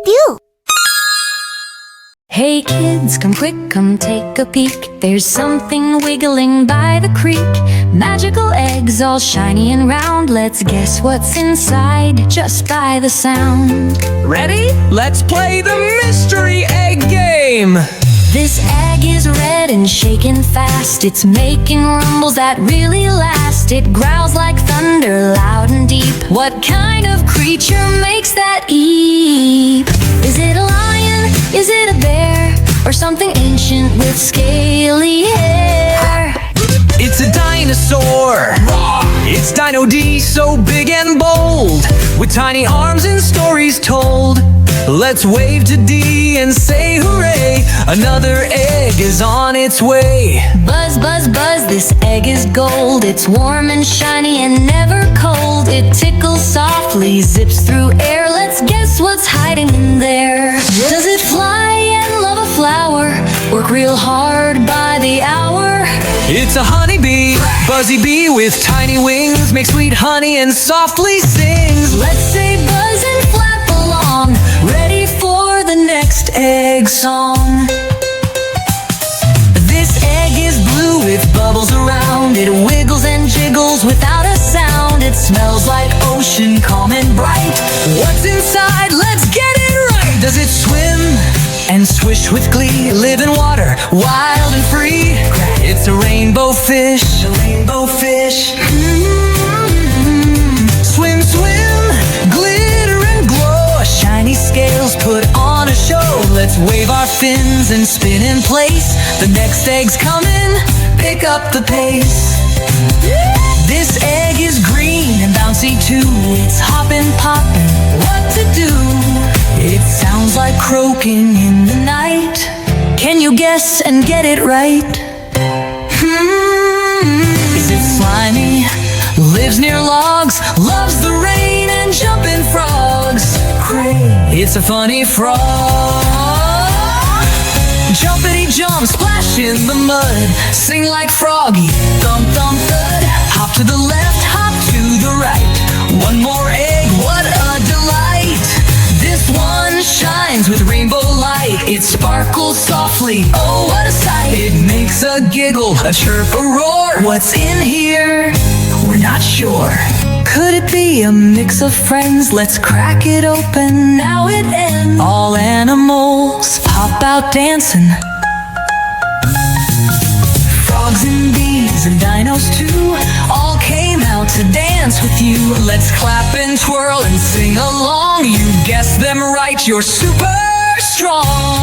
Wiggadoo. Hey kids, come quick, come take a peek. There's something wiggling by the creek. Magical eggs all shiny and round. Let's guess what's inside just by the sound. Ready? Let's play the mystery egg game! This egg is red and shaking fast. It's making rumbles that really last. It growls like thunder, loud and deep. What kind of creature makes that eep? Is it a lion? Is it a bear? Or something ancient with scaly hair? It's a dinosaur! It's Dino D, so big and bold, with tiny arms and stories told. Let's wave to D and say hooray! Another egg is on its way. Buzz, buzz, buzz, this egg is gold. It's warm and shiny and never cold. It tickles softly, zips through air. Let's guess what's hiding in there. Does it fly and love a flower? Work real hard by the hour? It's a honeybee, buzzy bee with tiny wings. Makes sweet honey and softly sings. Let's say buzz and flap along, ready for the next egg song. This egg is blue with bubbles around. It wiggles and jiggles without a sound. It smells like ocean, calm and bright. What's inside? Let's get it right! Does it swim and swish with glee? Live in water, wild and free? It's a rainbow fish, a rainbow fish. Swim, swim, glitter and glow. Shiny scales put on a show. Let's wave our fins and spin in place. The next egg's coming, pick up the pace. This egg is green and bouncy too. It's hopping, popping, what to do? It sounds like croaking in the night. Can you guess and get it right? Is it slimy? Lives near logs, loves the rain and jumping frogs. It's a funny frog. Jumpity jump, splash in the mud. Sing like Froggy, thump thump thud. Hop to the left, hop to the right. One more egg, what a delight. This one shines with rainbow light. It sparkles softly, oh what a sight. It makes a giggle, a chirp, a roar. What's in here? We're not sure. Could it be a mix of friends? Let's crack it open, now it ends. All animals pop out dancing. Frogs and bees and dinos too, all came out to dance with you. Let's clap and twirl and sing along. You guessed them right, you're super strong.